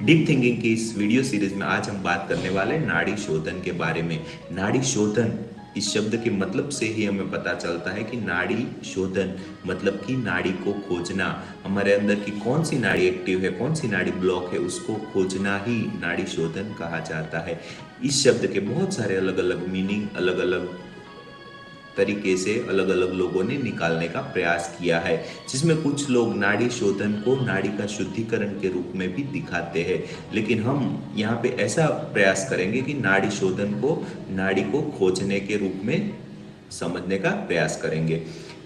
Deep thinking की इस video series में आज हम बात करने वाले हैं नाड़ी शोधन के बारे में। नाड़ी शोधन इस शब्द के मतलब से ही हमें पता चलता है कि नाड़ी शोधन मतलब कि नाड़ी को खोजना, हमारे अंदर की कौन सी नाड़ी एक्टिव है, कौन सी नाड़ी ब्लॉक है, उसको खोजना ही नाड़ी शोधन कहा जाता है। इस शब्द के बहुत सारे अलग अलग मीनिंग, अलग अलग तरीके से अलग अलग लोगों ने निकालने का प्रयास किया है, जिसमें कुछ लोग नाड़ी शोधन को नाड़ी का शुद्धिकरण के रूप में भी दिखाते हैं। लेकिन हम यहाँ पे ऐसा प्रयास करेंगे कि नाड़ी शोधन को नाड़ी को खोजने के रूप में समझने का प्रयास करेंगे।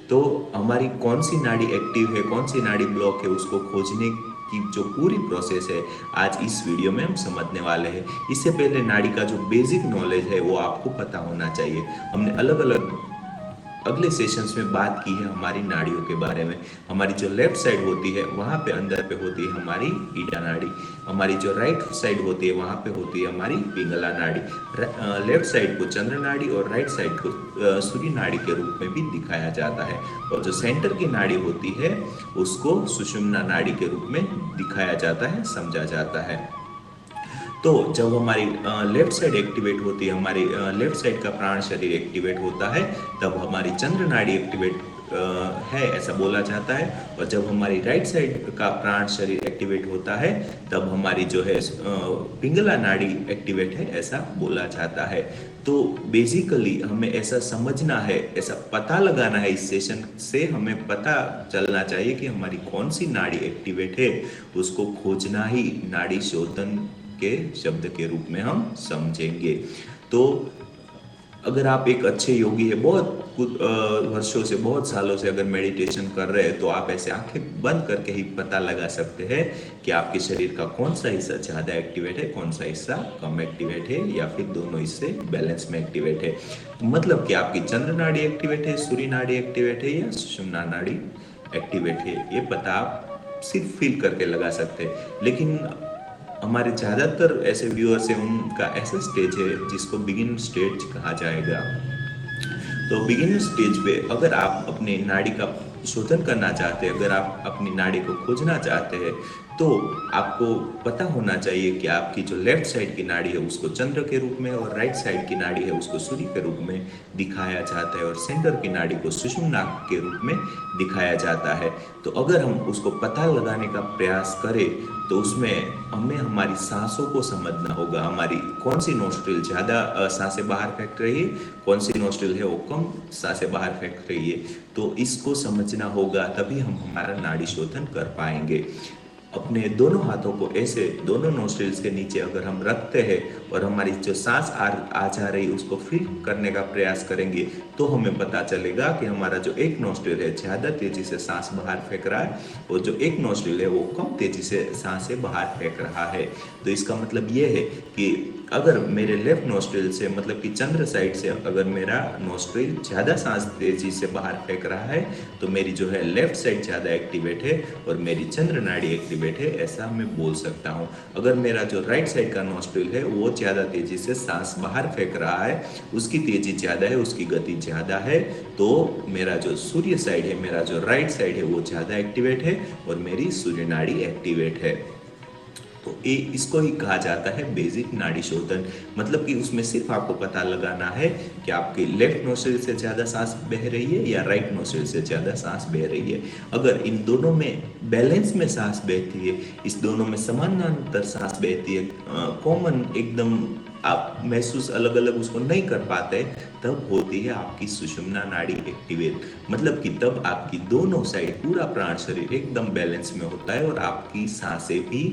तो हमारी कौन सी नाड़ी एक्टिव है, कौन सी नाड़ी ब्लॉक है, उसको खोजने की जो पूरी प्रोसेस है आज इस वीडियो में हम समझने वाले हैं। इससे पहले नाड़ी का जो बेसिक नॉलेज है वो आपको पता होना चाहिए। हमने अलग अलग अगले सेशंस में बात की है हमारी नाड़ियों के बारे में। हमारी जो लेफ्ट साइड होती है वहाँ पे अंदर पे होती है हमारी ईडा नाड़ी। हमारी जो राइट साइड होती है वहाँ पे होती है हमारी पिंगला नाड़ी। लेफ्ट साइड को चंद्र नाड़ी और राइट साइड को सूर्य नाड़ी के रूप में भी दिखाया जाता है। और जो सेंटर की नाड़ी होती है उसको सुषुम्ना नाड़ी के रूप में दिखाया जाता है, समझा जाता है। तो जब हमारी लेफ्ट साइड एक्टिवेट होती है, हमारी लेफ्ट साइड का प्राण शरीर एक्टिवेट होता है, तब हमारी चंद्र नाड़ी एक्टिवेट है ऐसा बोला जाता है। और जब हमारी राइट साइड का प्राण शरीर एक्टिवेट होता है तब हमारी जो है पिंगला नाड़ी एक्टिवेट है ऐसा बोला जाता है। तो बेसिकली हमें ऐसा समझना है, ऐसा पता लगाना है, इस सेशन से हमें पता चलना चाहिए कि हमारी कौन सी नाड़ी एक्टिवेट है। उसको खोजना ही नाड़ी शोधन के शब्द के रूप में हम समझेंगे। तो अगर आप एक अच्छे योगी है, बहुत कुछ वर्षों से, बहुत सालों से अगर मेडिटेशन कर रहे हैं, तो आप ऐसे आंखें बंद करके ही पता लगा सकते हैं कि आपके शरीर का कौन सा हिस्सा ज़्यादा एक्टिवेट है, कौन सा हिस्सा कम एक्टिवेट है, या फिर दोनों हिस्से बैलेंस में एक्टिवेट है। तो मतलब कि आपकी चंद्र नाड़ी एक्टिवेट है, सूर्य नाड़ी एक्टिवेट है या सुषुम्ना नाड़ी एक्टिवेट है, ये पता आप सिर्फ फील करके लगा सकते हैं। लेकिन हमारे ज़्यादातर ऐसे व्यूअर्स हैं उनका ऐसा स्टेज है जिसको बिगिन स्टेज कहा जाएगा। तो बिगिनर स्टेज पे अगर आप अपने नाड़ी का शोधन करना चाहते हैं, अगर आप अपनी नाड़ी को खोजना चाहते हैं, तो आपको पता होना चाहिए कि आपकी जो लेफ्ट साइड की नाड़ी है उसको चंद्र के रूप में, और राइट साइड की नाड़ी है उसको सूर्य के रूप में दिखाया जाता है, और सेंटर की नाड़ी को सुषुम्ना के रूप में दिखाया जाता है। तो अगर हम उसको पता लगाने का प्रयास करें तो उसमें हमें हमारी सांसों को समझना होगा। हमारी कौन सी नोस्ट्रिल ज़्यादा सांसें बाहर फेंक रही है, कौन सी नोस्ट्रिल है वो कम सांसें बाहर फेंक रही है। तो इसको समझना होगा, तभी हम हमारा नाड़ी शोधन कर पाएंगे। अपने दोनों हाथों को ऐसे दोनों नोस्ट्रिल्स के नीचे अगर हम रखते हैं और हमारी जो सांस आ जा रही है उसको फील करने का प्रयास करेंगे, तो हमें पता चलेगा कि हमारा जो एक नोस्ट्रिल है ज़्यादा तेजी से सांस बाहर फेंक रहा है, और जो एक नोस्ट्रिल है वो कम तेजी से सांसें बाहर फेंक रहा है। तो इसका मतलब ये है कि अगर मेरे लेफ्ट नोस्ट्रिल से, मतलब कि चंद्र साइड से, अगर मेरा नोस्ट्रिल ज़्यादा सांस तेजी से बाहर फेंक रहा है, तो मेरी जो है लेफ्ट साइड ज़्यादा एक्टिवेट है और मेरी चंद्र नाड़ी एक्टिवेट है, ऐसा मैं बोल सकता हूँ। अगर मेरा जो राइट साइड का नोस्ट्रिल है वो ज़्यादा तेजी से सांस बाहर फेंक रहा है, उसकी तेजी ज़्यादा है, उसकी गति ज़्यादा है, तो मेरा जो सूर्य साइड है, मेरा जो राइट साइड है वो ज़्यादा एक्टिवेट है और मेरी सूर्य नाड़ी एक्टिवेट है। तो ये इसको ही कहा जाता है बेसिक नाड़ी शोधन। मतलब कि उसमें सिर्फ आपको पता लगाना है कि आपके लेफ्ट नोस्ट्रिल से ज़्यादा सांस बह रही है या राइट नोस्ट्रिल से ज़्यादा सांस बह रही है। अगर इन दोनों में बैलेंस में सांस बहती है, इस दोनों में समानांतर सांस बहती है, कॉमन एकदम आप महसूस अलग अलग उसको नहीं कर पाते, तब होती है आपकी सुषुम्ना नाड़ी एक्टिवेट। मतलब कि तब आपकी दोनों साइड पूरा प्राण शरीर एकदम बैलेंस में होता है और आपकी सांसें भी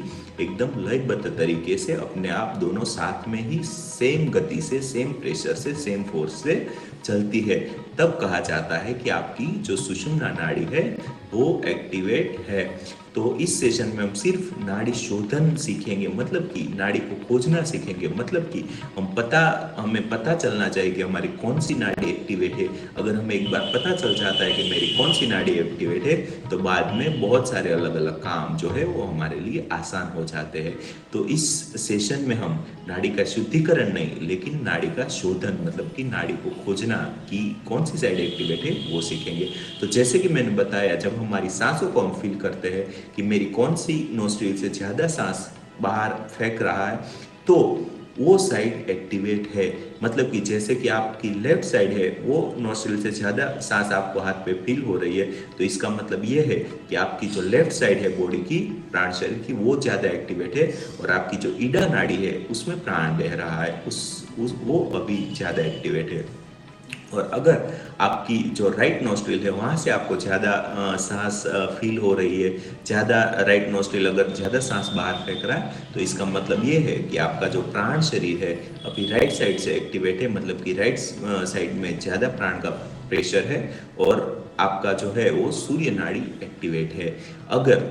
एकदम लयबद्ध तरीके से अपने आप दोनों साथ में ही सेम गति से, सेम प्रेशर से, सेम फोर्स से चलती है। तब कहा जाता है कि आपकी जो सुषुम्ना नाड़ी है वो एक्टिवेट है। तो इस सेशन में हम सिर्फ नाड़ी शोधन सीखेंगे, मतलब कि नाड़ी को खोजना सीखेंगे। मतलब कि हमें पता चलना चाहिए कि हमारी कौन सी नाड़ी एक्टिवेट है। अगर हमें एक बार पता चल जाता है कि मेरी कौन सी नाड़ी एक्टिवेट है, तो बाद में बहुत सारे अलग अलग काम जो है वो हमारे लिए आसान हो जाते हैं। तो इस सेशन में हम नाड़ी का शुद्धिकरण नहीं, लेकिन नाड़ी का शोधन, मतलब कि नाड़ी को खोजना कि कौन सी साइड एक्टिवेट है वो सीखेंगे। तो जैसे कि मैंने बताया, जब हमारी सांसों को हम फील करते हैं कि मेरी कौन सी नोस्ट्रिल से ज़्यादा सांस बाहर फेंक रहा है, तो वो साइड एक्टिवेट है। मतलब कि जैसे कि आपकी लेफ्ट साइड है वो नोस्ट्रिल से ज़्यादा सांस आपको हाथ पे फील हो रही है, तो इसका मतलब ये है कि आपकी जो लेफ्ट साइड है बॉडी की, प्राण शरीर की, वो ज़्यादा एक्टिवेट है, और आपकी जो ईडा नाड़ी है उसमें प्राण बह रहा है, वो अभी ज़्यादा एक्टिवेट है। और अगर आपकी जो राइट नोस्ट्रिल है वहाँ से आपको ज़्यादा सांस फील हो रही है, ज़्यादा राइट नोस्ट्रिल अगर ज़्यादा सांस बाहर फेंक रहा है, तो इसका मतलब ये है कि आपका जो प्राण शरीर है अभी राइट साइड से एक्टिवेट है, मतलब कि राइट साइड में ज़्यादा प्राण का प्रेशर है, और आपका जो है वो सूर्य नाड़ी एक्टिवेट है। अगर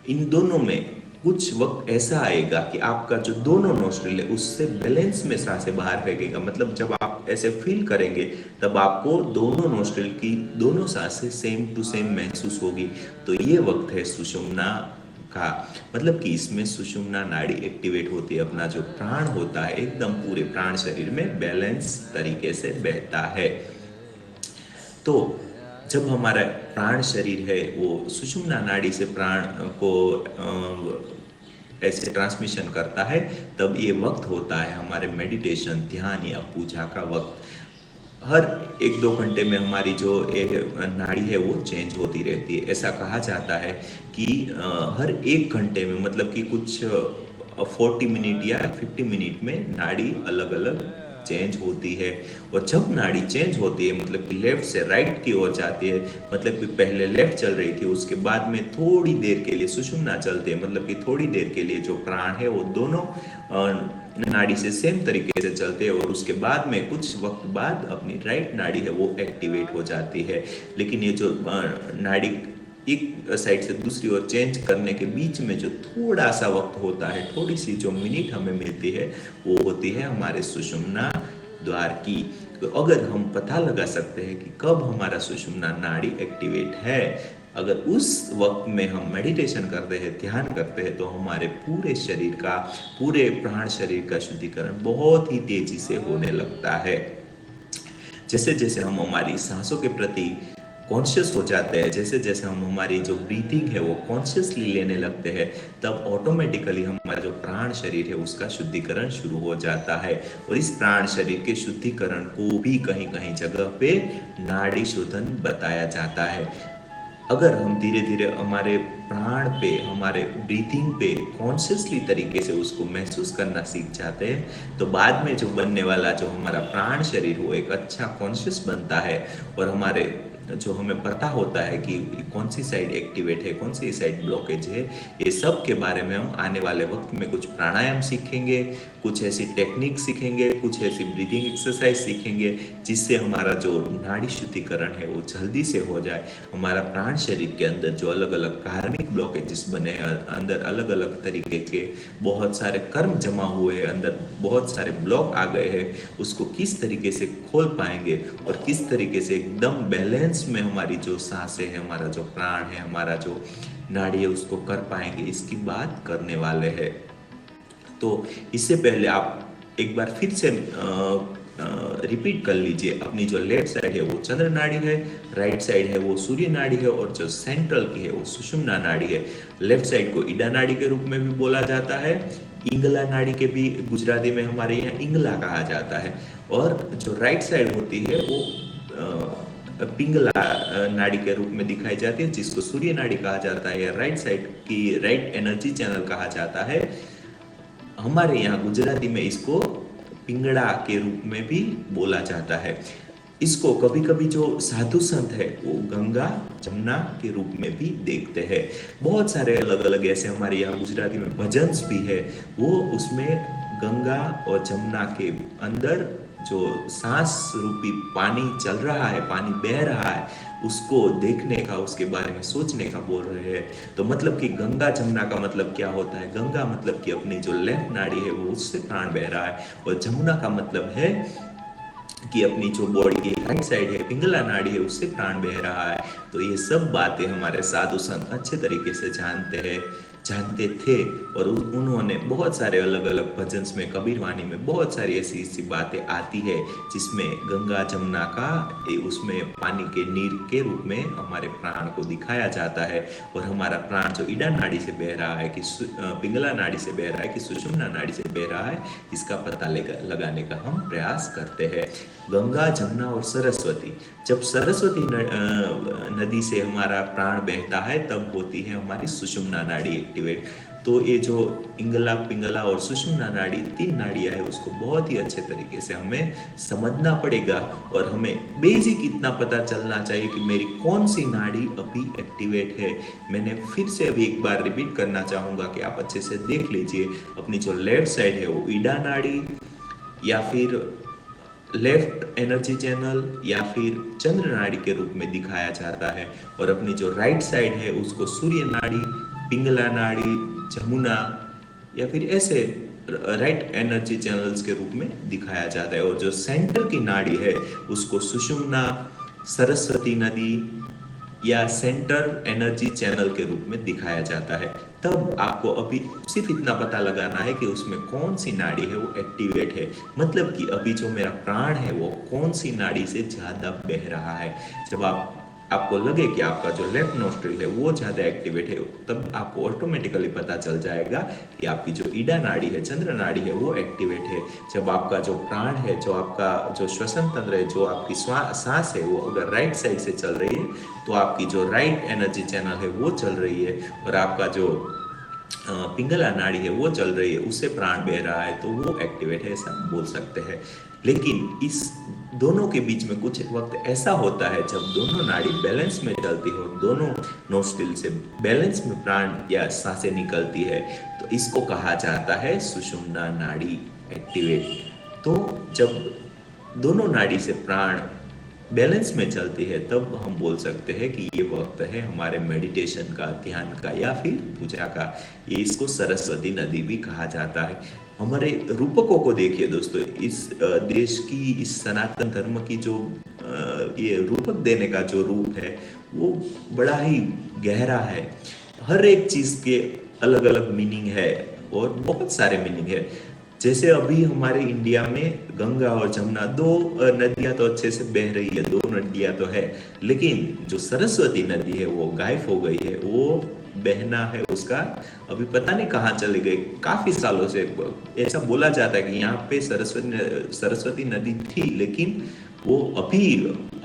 इन दोनों में कुछ वक्त ऐसा आएगा कि आपका जो दोनों नोस्ट्रिल है उससे बैलेंस में सांसें बाहर फेंकेगा, मतलब जब आप ऐसे फील करेंगे तब आपको दोनों नोस्ट्रिल की दोनों सांसें सेम टू सेम महसूस होगी, तो ये वक्त है सुषुम्ना का। मतलब कि इसमें सुषुम्ना नाड़ी एक्टिवेट होती है, अपना जो प्राण होता है एकदम पूरे प्राण शरीर में बैलेंस तरीके से बहता है। तो जब हमारा प्राण शरीर है वो सुषुम्ना नाड़ी से प्राण को ऐसे ट्रांसमिशन करता है, तब ये वक्त होता है हमारे मेडिटेशन, ध्यान या पूजा का वक्त। हर 1-2 घंटे में हमारी जो नाड़ी है वो चेंज होती रहती है। ऐसा कहा जाता है कि हर 1 घंटे में, मतलब कि कुछ 40 मिनट या 50 मिनट में नाड़ी अलग अलग चेंज होती है। और जब नाड़ी चेंज होती है, मतलब कि लेफ्ट से राइट की ओर जाती है, मतलब कि पहले लेफ्ट चल रही थी, उसके बाद में थोड़ी देर के लिए सुषुम्ना चलती है, मतलब कि थोड़ी देर के लिए जो प्राण है वो दोनों नाड़ी से सेम तरीके से चलते हैं, और उसके बाद में कुछ वक्त बाद अपनी राइट नाड़ी है वो एक्टिवेट हो जाती है। लेकिन ये जो नाड़ी एक साइड से दूसरी ओर चेंज करने के बीच में जो थोड़ा सा वक्त होता है, थोड़ी सी जो मिनट हमें मिलती है, वो होती है हमारे सुषुम्ना द्वार की। तो अगर हम पता लगा सकते हैं कि कब हमारा सुषुम्ना नाड़ी एक्टिवेट है, अगर उस वक्त में हम मेडिटेशन करते हैं, ध्यान करते हैं, तो हमारे पूरे शरीर का, पूरे प्राण शरीर का शुद्धिकरण बहुत ही तेजी से होने लगता है। जैसे जैसे हम हमारी सांसों के प्रति कॉन्शियस हो जाते हैं, जैसे जैसे हम हमारी जो ब्रीथिंग है वो कॉन्शियसली लेने लगते हैं, तब ऑटोमेटिकली हमारा जो प्राण शरीर है उसका शुद्धिकरण शुरू हो जाता है। और इस प्राण शरीर के शुद्धिकरण को भी कहीं कहीं जगह पे नाड़ी शोधन बताया जाता है। अगर हम धीरे धीरे हमारे प्राण पे, हमारे ब्रीथिंग पे कॉन्शियसली तरीके से उसको महसूस करना सीख जाते हैं, तो बाद में जो बनने वाला जो हमारा प्राण शरीर वो एक अच्छा कॉन्शियस बनता है, और हमारे जो हमें पता होता है कि कौन सी साइड एक्टिवेट है, कौन सी साइड ब्लॉकेज है। ये सब के बारे में हम आने वाले वक्त में कुछ प्राणायाम सीखेंगे, कुछ ऐसी टेक्निक सीखेंगे, कुछ ऐसी ब्रीदिंग एक्सरसाइज सीखेंगे, जिससे हमारा जो नाड़ी शुद्धिकरण है वो जल्दी से हो जाए। हमारा प्राण शरीर के अंदर जो अलग अलग कार्मिक ब्लॉकेजेस बने हैं, अंदर अलग अलग तरीके के बहुत सारे कर्म जमा हुए हैं, अंदर बहुत सारे ब्लॉक आ गए हैं, उसको किस तरीके से खोल पाएंगे, और किस तरीके से एकदम बैलेंस में हमारी जो सांसें हैं, हमारा जो प्राण है, हमारा जो नाड़ी है, उसको कर पाएंगे, इसकी बात करने वाले हैं। तो इससे पहले आप एक बार फिर से रिपीट कर लीजिए, अपनी जो लेफ्ट साइड है वो चंद्र नाड़ी है, राइट साइड है वो सूर्य नाड़ी है, और जो सेंट्रल की है वो सुषुम्ना नाड़ी है। लेफ्ट साइड को ईडा नाड़ी के रूप में भी बोला जाता है, इंगला नाड़ी के भी गुजराती में हमारे यहाँ इंगला कहा जाता है, और जो राइट साइड होती है वो पिंगला नाड़ी के रूप में दिखाई जाती है, जिसको सूर्य नाड़ी कहा जाता है, या राइट साइड की राइट एनर्जी चैनल कहा जाता है। हमारे यहाँ गुजराती में इसको पिंगड़ा के रूप में भी बोला जाता है। इसको कभी कभी जो साधु संत है वो गंगा जमुना के रूप में भी देखते हैं। बहुत सारे अलग अलग ऐसे हमारे यहाँ गुजराती में भजन्स भी है, वो उसमें गंगा और जमुना के अंदर जो सांस रूपी पानी चल रहा है, पानी बह रहा है, उसको देखने का, उसके बारे में सोचने का बोल रहे हैं। तो मतलब कि गंगा जमुना का मतलब क्या होता है? गंगा मतलब कि अपनी जो लेफ्ट नाड़ी है वो उससे प्राण बह रहा है, और जमुना का मतलब है कि अपनी जो बॉडी की राइट साइड है, पिंगला नाड़ी है, उससे प्राण बह रहा है। तो ये सब बातें हमारे साधु संत अच्छे तरीके से जानते हैं। जानते थे। और उन्होंने बहुत सारे अलग अलग भजन्स में, कबीर वाणी में बहुत सारी ऐसी ऐसी बातें आती है जिसमें गंगा जमुना का उसमें पानी के नीर के रूप में हमारे प्राण को दिखाया जाता है। और हमारा प्राण जो ईडा नाड़ी से बह रहा है कि पिंगला नाड़ी से बह रहा है कि सुषुम्ना नाड़ी से बह रहा है, इसका पता लगाने का हम प्रयास करते हैं। गंगा जमुना और सरस्वती, जब सरस्वती नदी से हमारा प्राण बहता है तब होती है हमारी सुषुम्ना नाड़ी एक्टिवेट। तो ये जो इंगला पिंगला और सुषुम्ना नाड़ी, तीन नाड़ियां है, उसको बहुत ही अच्छे तरीके से हमें समझना पड़ेगा। और हमें बेसिक इतना पता चलना चाहिए कि मेरी कौन सी नाड़ी अभी एक्टिवेट है। मैंने फिर से अभी एक बार रिपीट करना चाहूंगा कि आप अच्छे से देख लीजिए। अपनी जो लेफ्ट साइड है वो ईडा नाड़ी या फिर लेफ्ट एनर्जी चैनल या फिर चंद्र नाड़ी के रूप में दिखाया जाता है। और अपनी जो राइट साइड है उसको सूर्य नाड़ी, पिंगला नाड़ी, जमुना या फिर ऐसे राइट एनर्जी चैनल्स के रूप में दिखाया जाता है। और जो सेंटर की नाड़ी है उसको सुषुम्ना, सरस्वती नदी या सेंटर एनर्जी चैनल के रूप में दिखाया जाता है। तब आपको अभी सिर्फ इतना पता लगाना है कि उसमें कौन सी नाड़ी है वो एक्टिवेट है, मतलब कि अभी जो मेरा प्राण है वो कौन सी नाड़ी से ज्यादा बह रहा है। जब आपको लगे कि आपका जो लेफ्ट नोस्ट्रिल है वो ज्यादा एक्टिवेट है, तब आपको ऑटोमेटिकली पता चल जाएगा कि आपकी जो ईडा नाड़ी है, चंद्र नाड़ी है, वो एक्टिवेट है। जब आपका जो प्राण है, जो आपका जो श्वसन तंत्र है, जो आपकी सांस है, वो अगर राइट साइड से चल रही है तो आपकी जो राइट एनर्जी चैनल है वो चल रही है। और आपका जो पिंगला नाड़ी है वो चल रही है, उससे प्राण बह रहा है, तो वो एक्टिवेट है, ऐसा बोल सकते हैं। लेकिन इस दोनों के बीच में कुछ वक्त ऐसा होता है जब दोनों नाड़ी बैलेंस में चलती है और दोनों नोस्ट्रिल से बैलेंस में प्राण या सांसें निकलती है, तो इसको कहा जाता है सुषुम्ना नाड़ी एक्टिवेट। तो जब दोनों नाड़ी से प्राण बैलेंस में चलती है तब हम बोल सकते हैं कि ये वक्त है हमारे मेडिटेशन का, ध्यान का या फिर पूजा का। ये इसको सरस्वती नदी भी कहा जाता है। हमारे रूपकों को देखिए दोस्तों, इस देश की, इस सनातन धर्म की जो ये रूपक देने का जो रूप है वो बड़ा ही गहरा है। हर एक चीज के अलग अलग मीनिंग है और बहुत सारे मीनिंग है। जैसे अभी हमारे इंडिया में गंगा और जमुना, दो नदियां तो अच्छे से बह रही है, दो नदियां तो है, लेकिन जो सरस्वती नदी है वो गायब हो गई है। वो बहना है उसका अभी पता नहीं कहाँ चली गई। काफी सालों से ऐसा बोला जाता है कि यहाँ पे सरस्वती नदी थी, लेकिन वो अभी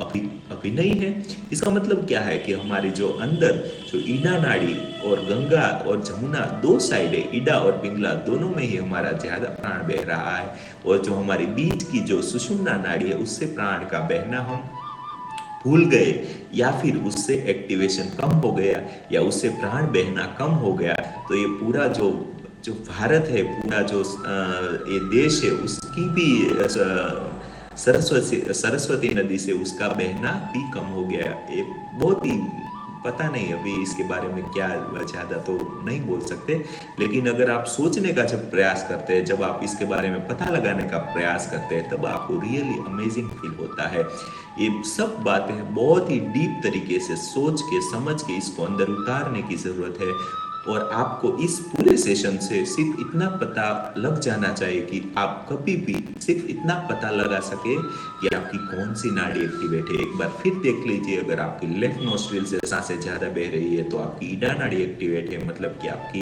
अभी अभी नहीं है। इसका मतलब क्या है कि हमारी जो अंदर जो ईडा नाड़ी और गंगा और जमुना दो साइड है, ईडा और पिंगला दोनों में ही हमारा ज्यादा प्राण बह रहा है। और जो हमारी बीच की जो सुषुम्ना नाड़ी है उससे प्राण का बहना हम भूल गए, या फिर उससे एक्टिवेशन कम हो गया, या उससे प्राण बहना कम हो गया। तो ये पूरा जो जो भारत है, पूरा जो ये देश है, उसकी भी सरस्वती नदी से उसका बहना भी कम हो गया। ये बहुत ही पता नहीं, अभी इसके बारे में क्या ज्यादा तो नहीं बोल सकते, लेकिन अगर आप सोचने का जब प्रयास करते हैं, जब आप इसके बारे में पता लगाने का प्रयास करते हैं, तब आपको रियली अमेजिंग फील होता है। ये सब बातें बहुत ही डीप तरीके से सोच के, समझ के इसको अंदर उतारने की जरूरत है। और आपको इस पूरे सेशन से सिर्फ इतना पता लग जाना चाहिए कि आप कभी भी सिर्फ इतना पता लगा सके कि आपकी कौन सी नाड़ी एक्टिवेट है। एक बार फिर देख लीजिए, अगर आपकी लेफ्ट नोस्ट्रिल से सांसें ज्यादा बह रही है तो आपकी ईडा नाड़ी एक्टिवेट है, मतलब कि आपकी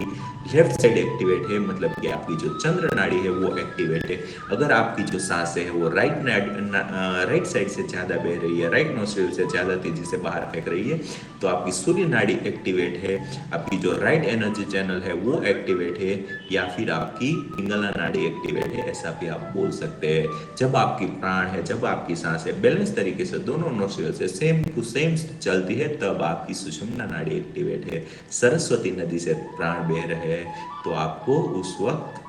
लेफ्ट साइड एक्टिवेट है, मतलब कि आपकी जो चंद्र नाड़ी है वो एक्टिवेट है। अगर आपकी जो सांसें है वो राइट साइड से ज्यादा बह रही है, राइट नोस्ट्रिल से ज्यादा तेजी से बाहर फेंक रही है, तो आपकी सूर्य नाड़ी एक्टिवेट है। आपकी जो राइट एनर्जी चैनल है वो एक्टिवेट है, या फिर आपकी पिंगला नाड़ी एक्टिवेट है, ऐसा भी आप बोल सकते हैं। जब आपकी प्राण है, जब आपकी सांस है बैलेंस तरीके से दोनों नोस्ट्रिल से सेम टू सेम चलती है, तब आपकी सुषुम्ना नाड़ी एक्टिवेट है। सरस्वती नदी से प्राण बह रहे हैं, तो आपको उस वक्त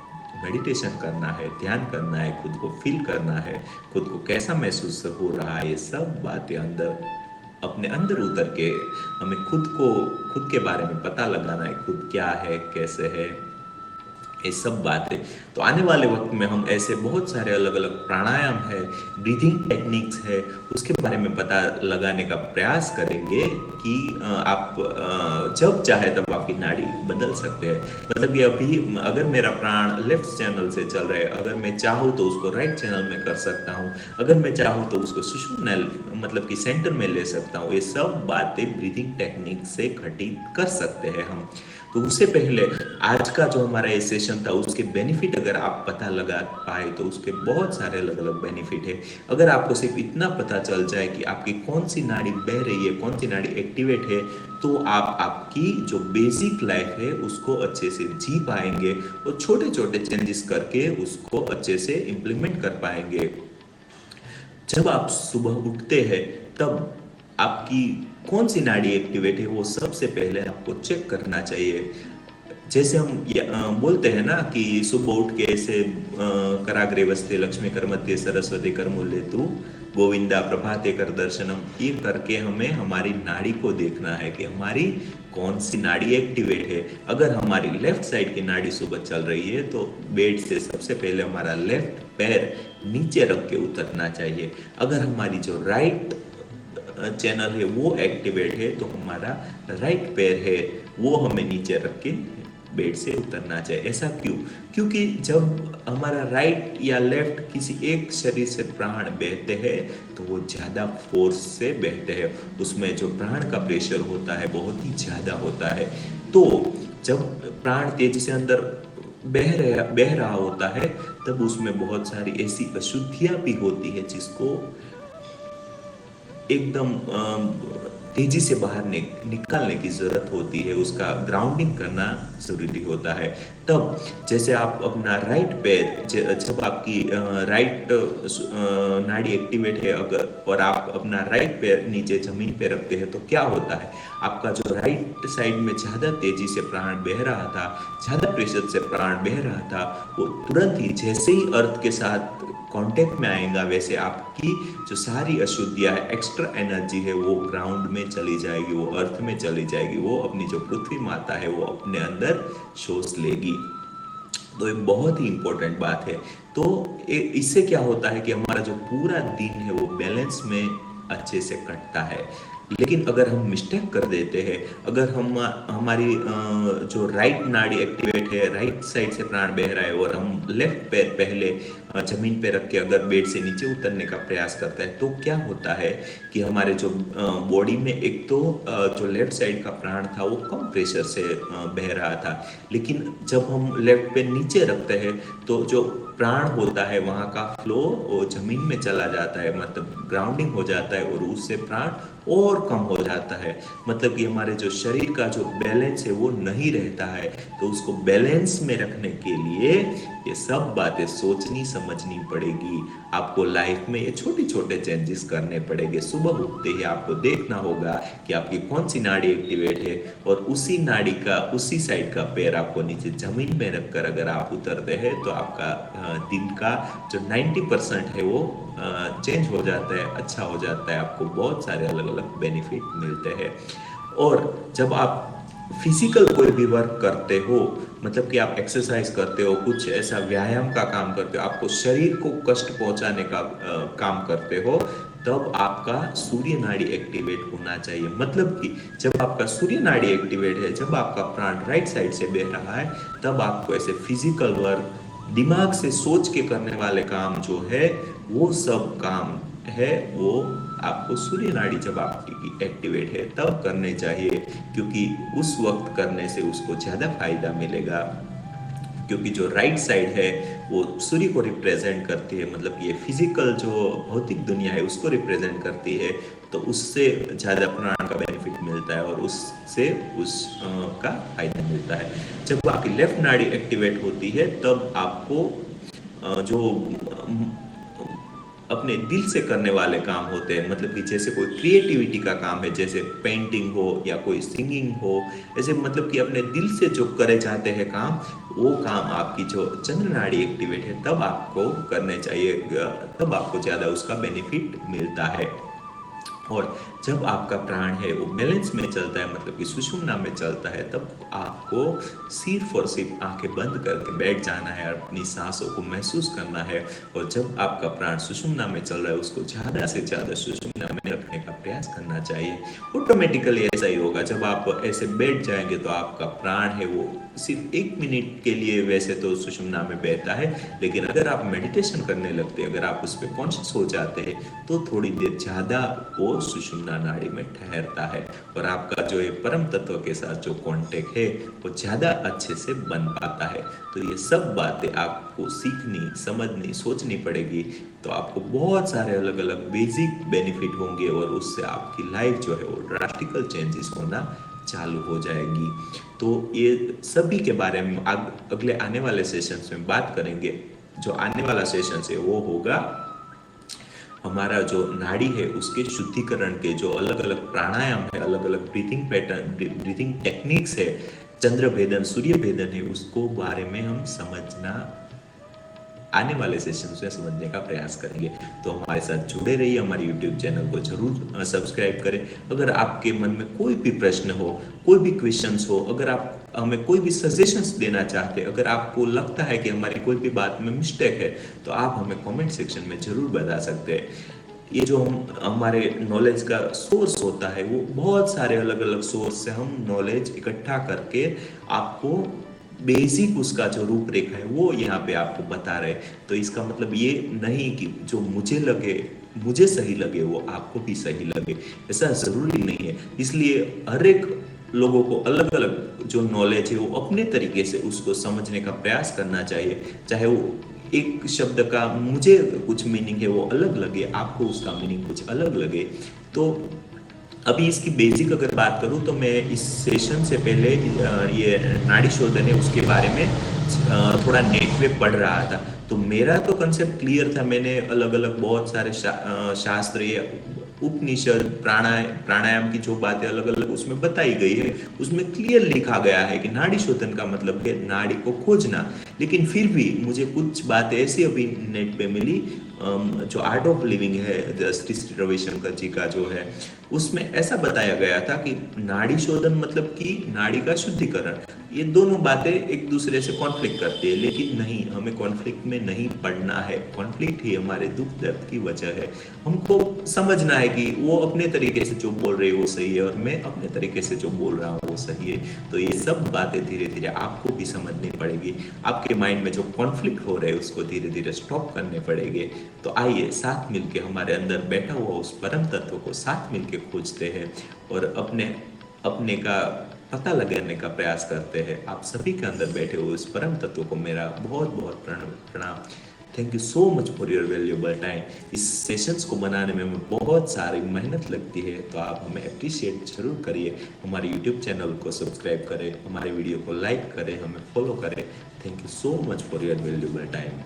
मेडिटेशन करना है, ध्यान करना है, खुद को फील करना है, खुद को कैसा महसूस हो रहा है, ये सब बातें अंदर अपने अंदर उतर के हमें खुद के बारे में पता लगाना है, खुद क्या है, कैसे है, ये सब बातें। तो आने वाले वक्त में हम ऐसे बहुत सारे अलग अलग प्राणायाम है, ब्रीथिंग टेक्निक्स है, उसके बारे में पता लगाने का प्रयास करेंगे कि आप जब चाहे तब आपकी नाड़ी बदल सकते हैं। मतलब कि अभी अगर मेरा प्राण लेफ्ट चैनल से चल रहा है, अगर मैं चाहूँ तो उसको राइट चैनल में कर सकता हूँ, अगर मैं चाहूँ तो उसको सुषुम्ना मतलब कि सेंटर में ले सकता हूँ। ये सब बातें ब्रीथिंग टेक्निक से घटित कर सकते हैं हम। तो उससे पहले आज का जो हमारा ये सेशन था उसके बेनिफिट अगर आप पता लगा पाए तो उसके बहुत सारे अलग अलग बेनिफिट है। अगर आपको सिर्फ इतना पता चल जाए कि आपकी कौन सी नाड़ी बह रही है, कौन सी नाड़ी एक्टिवेट है, तो आप आपकी जो बेसिक लाइफ है उसको अच्छे से जी पाएंगे और छोटे छोटे चेंजेस करके उसको अच्छे से इम्प्लीमेंट कर पाएंगे। जब आप सुबह उठते हैं तब आपकी कौन सी नाड़ी एक्टिवेट है वो सबसे पहले आपको चेक करना चाहिए। जैसे हम बोलते हैं ना कि सुबह उठ के ऐसे कराग्रे वस्ते लक्ष्मी कर मध्य सरस्वती कर मूल्य तू गोविंदा प्रभाते कर दर्शनम, ये करके हमें हमारी नाड़ी को देखना है कि हमारी कौन सी नाड़ी एक्टिवेट है। अगर हमारी लेफ्ट साइड की नाड़ी सुबह चल रही है तो बेड से सबसे पहले हमारा लेफ्ट पैर नीचे रख के उतरना चाहिए। अगर हमारी जो राइट चैनल है वो एक्टिवेट है तो हमारा राइट पैर है वो हमें नीचे रख के बेड से उतरना चाहिए। ऐसा क्यों? क्योंकि जब हमारा राइट या लेफ्ट किसी एक शरीर से प्राण बहते हैं तो वो ज़्यादा फोर्स से बहते हैं, उसमें जो प्राण का प्रेशर होता है बहुत ही ज़्यादा होता है। तो जब प्राण तेजी से अंदर बह रहा होता है तब उसमें बहुत सारी ऐसी अशुद्धियां भी होती है जिसको एकदम तेजी से बाहर निकालने की जरूरत होती है, उसका ग्राउंडिंग करना जरूरी होता है। तब जैसे आप अपना राइट पैर, जब आपकी राइट नाड़ी एक्टिवेट है अगर, और आप अपना राइट पैर नीचे जमीन पे रखते हैं तो क्या होता है, आपका जो राइट साइड में ज्यादा तेजी से प्राण बह रहा था, ज्यादा प्रेशर से प्राण बह रहा था, वो तुरंत ही जैसे ही अर्थ के साथ कांटेक्ट में आएगा वैसे आपकी जो सारी अशुद्धियां है, एक्स्ट्रा एनर्जी है, वो ग्राउंड में चली जाएगी, वो अर्थ में चली जाएगी, वो अपनी जो पृथ्वी माता है वो अपने अंदर सोच लेगी। तो ये बहुत ही इंपॉर्टेंट बात है। तो इससे क्या होता है कि हमारा जो पूरा दिन है वो बैलेंस में अच्छे से कटता है। लेकिन अगर हम मिस्टेक कर देते हैं, अगर हम हमारी जो राइट नाड़ी एक्टिवेट है, राइट साइड से प्राण बह रहा है और हम लेफ्ट पैर पहले जमीन पे रख के अगर बेड से नीचे उतरने का प्रयास करता है तो क्या होता है कि हमारे जो बॉडी में एक तो जो लेफ्ट साइड का प्राण था वो कम प्रेशर से बह रहा था, लेकिन जब हम लेफ्ट पे नीचे रखते हैं तो जो प्राण होता है वहाँ का फ्लो वो जमीन में चला जाता है, मतलब ग्राउंडिंग हो जाता है और उससे प्राण और कम हो जाता है। मतलब कि हमारे जो शरीर का जो बैलेंस है वो नहीं रहता है। तो उसको बैलेंस में रखने के लिए ये सब बातें सोचनी समझनी पड़ेगी। आपको लाइफ में ये छोटे छोटे चेंजेस करने पड़ेंगे। सुबह उठते ही आपको देखना होगा कि आपकी कौन सी नाड़ी एक्टिवेट है और उसी नाड़ी का उसी साइड का पैर आपको नीचे जमीन में रखकर अगर आप उतरते हैं तो आपका दिन का जो 90% है वो चेंज हो जाता है, अच्छा हो जाता है, आपको बहुत सारे अलग अलग बेनिफिट मिलते हैं। और जब आप फिजिकल कोई भी वर्क करते हो, मतलब कि आप एक्सरसाइज करते हो, कुछ ऐसा व्यायाम का काम करते हो, आपको शरीर को कष्ट पहुंचाने का काम करते हो, तब आपका सूर्य नाड़ी एक्टिवेट होना चाहिए। मतलब कि जब आपका सूर्य नाड़ी एक्टिवेट है, जब आपका प्राण राइट साइड से बह रहा है, तब आपको ऐसे फिजिकल वर्क, दिमाग से सोच के करने वाले काम जो है वो सब काम है वो आपको सूर्य नाड़ी जब आपकी एक्टिवेट है तब करने चाहिए, क्योंकि उस वक्त करने से उसको ज़्यादा फायदा मिलेगा। क्योंकि जो राइट साइड है वो सूर्य को रिप्रेजेंट करती है, मतलब ये फिजिकल जो भौतिक दुनिया है उसको रिप्रेजेंट करती है, तो उससे ज़्यादा प्राण का बेनिफिट मिलता है और उससे उस का फायदा मिलता है। जब आपकी लेफ्ट नाड़ी एक्टिवेट होती है तब आपको जो अपने दिल से करने वाले काम होते हैं, मतलब कि जैसे कोई क्रिएटिविटी का काम है, जैसे पेंटिंग हो या कोई सिंगिंग हो, ऐसे मतलब कि अपने दिल से जो करे जाते हैं काम, वो काम आपकी जो चंद्र नाड़ी एक्टिवेट है तब आपको करने चाहिए, तब आपको ज़्यादा उसका बेनिफिट मिलता है। और जब आपका प्राण है वो बैलेंस में चलता है, मतलब कि सुषुम्ना में चलता है, तब आपको सिर्फ और सिर्फ आंखें बंद करके बैठ जाना है, अपनी सांसों को महसूस करना है। और जब आपका प्राण सुषुम्ना में चल रहा है, उसको ज़्यादा से ज़्यादा सुषुम्ना में रखने का प्रयास करना चाहिए। ऑटोमेटिकली ऐसा ही होगा। जब आप ऐसे बैठ जाएंगे तो आपका प्राण है वो सिर्फ 1 मिनट के लिए वैसे तो सुषुम्ना में बहता है, लेकिन अगर आप मेडिटेशन करने लगते हैं, अगर आप उस पर कॉन्शियस हो जाते हैं, तो थोड़ी देर ज़्यादा वो सुषुम्ना नाड़ी में ठहरता है और आपका जो है परम तत्व के साथ जो कांटेक्ट है वो ज़्यादा अच्छे से बन पाता है। तो ये सब बातें आपको सीखनी, समझनी, सोचनी पड़ेगी। तो आपको बहुत सारे अलग अलग बेसिक बेनिफिट होंगे और उससे आपकी लाइफ जो है वो ड्रास्टिकल चेंजेस होना चालू हो जाएगी। तो ये सभी के बारे में अगले आने वाले सेशंस में बात करेंगे। जो आने वाला सेशन है वो होगा हमारा जो नाड़ी है उसके शुद्धिकरण के जो अलग अलग प्राणायाम है, अलग अलग ब्रीथिंग पैटर्न, ब्रीथिंग टेक्निक्स है, चंद्र भेदन, सूर्य भेदन है, उसको बारे में हम समझना आने वाले सेशन में समझने का प्रयास करेंगे। तो हमारे साथ जुड़े रहिए, हमारे YouTube चैनल को जरूर सब्सक्राइब करें। अगर आपके मन में कोई भी प्रश्न हो, कोई भी क्वेश्चंस हो, अगर आप हमें कोई भी सजेशंस देना चाहते हैं, अगर आपको लगता है कि हमारी कोई भी बात में मिस्टेक है, तो आप हमें कमेंट सेक्शन में जरूर बता सकते हैं। ये जो हमारे नॉलेज का सोर्स होता है वो बहुत सारे अलग अलग सोर्स से हम नॉलेज इकट्ठा करके आपको बेसिक उसका जो रूपरेखा है वो यहाँ पे आपको बता रहे। तो इसका मतलब ये नहीं कि जो मुझे लगे, मुझे सही लगे वो आपको भी सही लगे, ऐसा जरूरी नहीं है। इसलिए हर एक लोगों को अलग अलग जो नॉलेज है वो अपने तरीके से उसको समझने का प्रयास करना चाहिए। चाहे वो एक शब्द का मुझे कुछ मीनिंग है वो अलग लगे, आपको उसका मीनिंग कुछ अलग लगे। तो अभी इसकी बेसिक अगर बात करूं तो मैं इस सेशन से पहले ये नाड़ी शोधन है उसके बारे में थोड़ा नेट पे पढ़ रहा था। तो मेरा तो कंसेप्ट क्लियर था। मैंने अलग अलग बहुत सारे शास्त्र या उपनिषद, प्राणायाम की जो बातें अलग अलग उसमें बताई गई है, उसमें क्लियर लिखा गया है कि नाड़ी शोधन का मतलब है नाड़ी को खोजना। लेकिन फिर भी मुझे कुछ बातें ऐसी अभी नेट पे मिली, जो आर्ट ऑफ लिविंग है श्री श्री रविशंकर जी का जो है, उसमें ऐसा बताया गया था कि नाड़ी शोधन मतलब कि नाड़ी का शुद्धिकरण। ये दोनों बातें एक दूसरे से कॉन्फ्लिक्ट करती है, लेकिन नहीं, हमें कॉन्फ्लिक्ट में नहीं पड़ना है। कॉन्फ्लिक्ट ही हमारे दुख दर्द की वजह है। हमको समझना है कि वो अपने तरीके से जो बोल रहे हैं वो सही है और मैं अपने तरीके से जो बोल रहा हूँ वो सही है। तो ये सब बातें धीरे धीरे आपको भी समझनी पड़ेगी। आपके माइंड में जो कॉन्फ्लिक्ट हो रहे हैं उसको धीरे धीरे स्टॉप करने पड़ेंगे। तो आइए साथ मिलके हमारे अंदर बैठा हुआ उस परम तत्व को साथ मिलके खोजते हैं और अपने अपने का पता लगाने का प्रयास करते हैं। आप सभी के अंदर बैठे हुए उस परम तत्व को मेरा बहुत बहुत प्रणाम। Thank you so much for your valuable time. इस सेशंस को बनाने में हमें बहुत सारी मेहनत लगती है, तो आप हमें अप्रिशिएट जरूर करिए। हमारे यूट्यूब चैनल को सब्सक्राइब करें, हमारे वीडियो को लाइक करें, हमें फॉलो करें। Thank you so much for your valuable time.